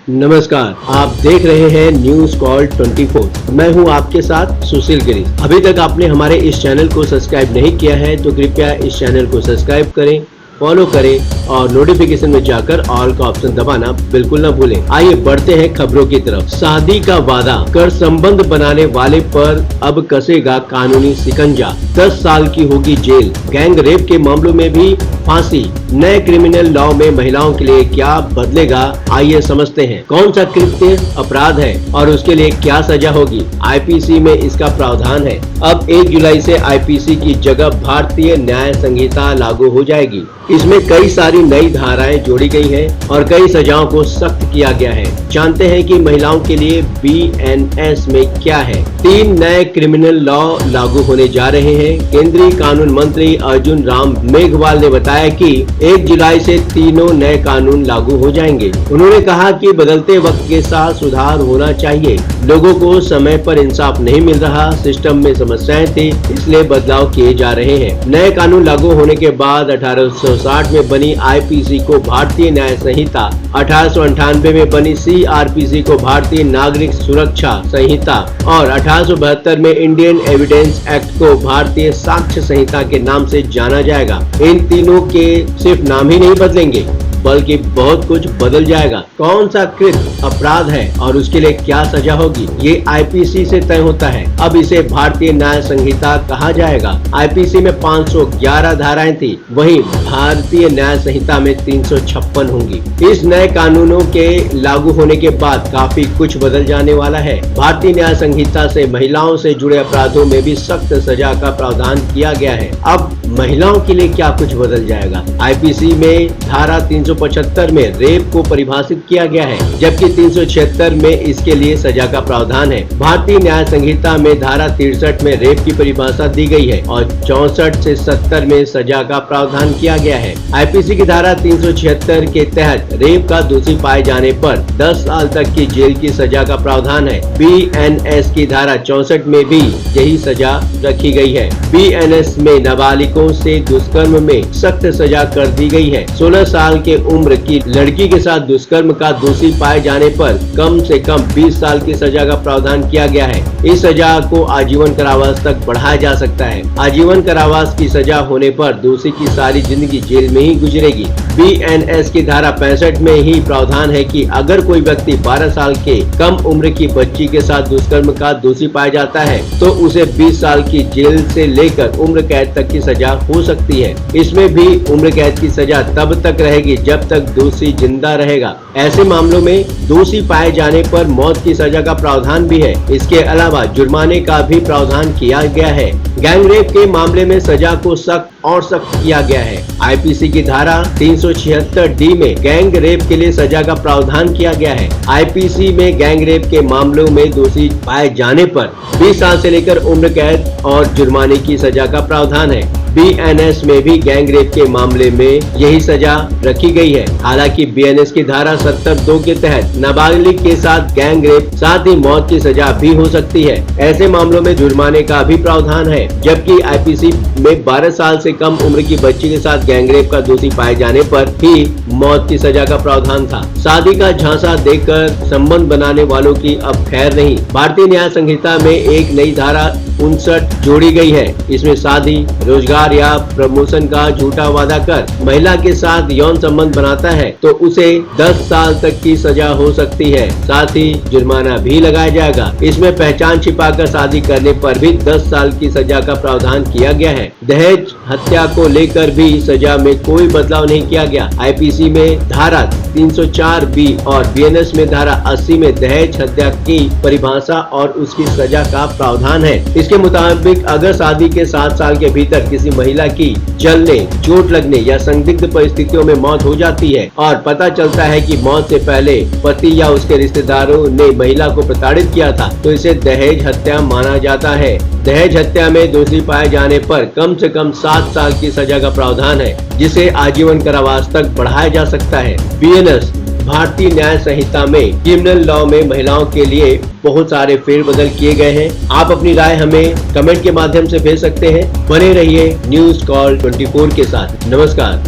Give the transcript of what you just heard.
नमस्कार, आप देख रहे हैं न्यूज कॉल 24। मैं हूं आपके साथ सुशील गिरी। अभी तक आपने हमारे इस चैनल को सब्सक्राइब नहीं किया है तो कृपया इस चैनल को सब्सक्राइब करें, फॉलो करें और नोटिफिकेशन में जाकर ऑल का ऑप्शन दबाना बिल्कुल न भूलें। आइए बढ़ते हैं खबरों की तरफ। शादी का वादा कर संबंध बनाने वाले पर अब कसेगा कानूनी शिकंजा, 10 साल की होगी जेल। गैंग रेप के मामलों में भी फांसी। नए क्रिमिनल लॉ में महिलाओं के लिए क्या बदलेगा, आइए समझते हैं। कौन सा कृत्य अपराध है और उसके लिए क्या सजा होगी। आईपीसी में इसका प्रावधान है। अब 1 जुलाई से आईपीसी की जगह भारतीय न्याय संहिता लागू हो जाएगी। इसमें कई सारी नई धाराएं जोड़ी गई हैं और कई सजाओं को सख्त किया गया है। जानते हैं कि महिलाओं के लिए बीएनएस में क्या है। 3 नए क्रिमिनल लॉ लागू होने जा रहे हैं। केंद्रीय कानून मंत्री अर्जुन राम मेघवाल ने बताया कि 1 जुलाई से तीनों नए कानून लागू हो जाएंगे। उन्होंने कहा कि बदलते वक्त के साथ सुधार होना चाहिए। लोगों को समय पर इंसाफ नहीं मिल रहा, सिस्टम में समस्याएं थी, इसलिए बदलाव किए जा रहे हैं। नए कानून लागू होने के बाद 1860 में बनी आईपीसी को भारतीय न्याय संहिता, 1898 में बनी सीआरपीसी को भारतीय नागरिक सुरक्षा संहिता और 1872 में इंडियन एविडेंस एक्ट को भारतीय साक्ष्य संहिता के नाम से जाना जाएगा। इन तीनों के सिर्फ नाम ही नहीं बदलेंगे बल्कि बहुत कुछ बदल जाएगा। कौन सा कृत्य अपराध है और उसके लिए क्या सजा होगी, ये आईपीसी से तय होता है। अब इसे भारतीय न्याय संहिता कहा जाएगा। आईपीसी में 511 धाराएं थी, वहीं भारतीय न्याय संहिता में 356 होंगी। इस नए कानूनों के लागू होने के बाद काफी कुछ बदल जाने वाला है। भारतीय न्याय संहिता से महिलाओं से जुड़े अपराधों में भी सख्त सजा का प्रावधान किया गया है। अब महिलाओं के लिए क्या कुछ बदल जाएगा। आईपीसी में धारा 375 में रेप को परिभाषित किया गया है, जबकि 376 में इसके लिए सजा का प्रावधान है। भारतीय न्याय संहिता में धारा 63 में रेप की परिभाषा दी गई है और 64 से 70 में सजा का प्रावधान किया गया है। आईपीसी की धारा 376 के तहत रेप का दोषी पाए जाने पर 10 साल तक की जेल की सजा का प्रावधान है। बीएनएस की धारा 64 में भी यही सजा रखी गई है। बीएनएस में नाबालिगों से दुष्कर्म में सख्त सजा कर दी गई है। 16 साल के उम्र की लड़की के साथ दुष्कर्म का दोषी पाए जाने पर कम से कम 20 साल की सजा का प्रावधान किया गया है। इस सजा को आजीवन कारावास तक बढ़ाया जा सकता है। आजीवन कारावास की सजा होने पर दोषी की सारी जिंदगी जेल में ही गुजरेगी। बीएनएस की धारा 65 में ही प्रावधान है कि अगर कोई व्यक्ति 12 साल के कम उम्र की बच्ची के साथ दुष्कर्म का दोषी पाया जाता है तो उसे 20 साल की जेल से लेकर उम्र कैद तक की सजा हो सकती है। इसमें भी उम्र कैद की सजा तब तक रहेगी जब तक दोषी जिंदा रहेगा। ऐसे मामलों में दोषी पाए जाने पर मौत की सजा का प्रावधान भी है। इसके अलावा जुर्माने का भी प्रावधान किया गया है। गैंग रेप के मामले में सजा को सख्त और सख्त किया गया है। आईपीसी की धारा 376 डी में गैंग रेप के लिए सजा का प्रावधान किया गया है। आईपीसी में गैंग रेप के मामलों में दोषी पाए जाने पर 20 साल से लेकर उम्र कैद और जुर्माने की सजा का प्रावधान है। बीएनएस में भी गैंग रेप के मामले में यही सजा रखी गई है। हालांकि बीएनएस की धारा 72 के तहत नाबालिग के साथ गैंग रेप साथ ही मौत की सजा भी हो सकती है। ऐसे मामलों में जुर्माने का भी प्रावधान है, जबकि आईपीसी में 12 साल से कम उम्र की बच्ची के साथ गैंग रेप का दोषी पाए जाने पर ही मौत की सजा का प्रावधान था। शादी का झांसा देकर संबंध बनाने वालों की अब खैर नहीं। भारतीय न्याय संहिता में एक नई धारा 59 जोड़ी गई है। इसमें शादी, रोजगार या प्रमोशन का झूठा वादा कर महिला के साथ यौन संबंध बनाता है तो उसे 10 साल तक की सजा हो सकती है। साथ ही जुर्माना भी लगाया जाएगा। इसमें पहचान छिपाकर शादी करने पर भी 10 साल की सजा का प्रावधान किया गया है। दहेज हत्या को लेकर भी सजा में कोई बदलाव नहीं किया गया। आईपीसी में धारा 304 बी और बीएनएस में धारा 80 में दहेज हत्या की परिभाषा और उसकी सजा का प्रावधान है। इसके मुताबिक अगर शादी के 7 साल के भीतर किसी महिला की जलने, चोट लगने या संदिग्ध परिस्थितियों में मौत हो जाती है और पता चलता है कि मौत से पहले पति या उसके रिश्तेदारों ने महिला को प्रताड़ित किया था तो इसे दहेज हत्या माना जाता है। दहेज हत्या में दोषी पाए जाने पर कम से कम 7 साल की सजा का प्रावधान है, जिसे आजीवन कारावास तक बढ़ाया जा सकता है। बीएनएस भारतीय न्याय संहिता में क्रिमिनल लॉ में महिलाओं के लिए बहुत सारे फेरबदल किए गए हैं। आप अपनी राय हमें कमेंट के माध्यम से भेज सकते हैं। बने रहिए न्यूज कॉल 24 के साथ। नमस्कार।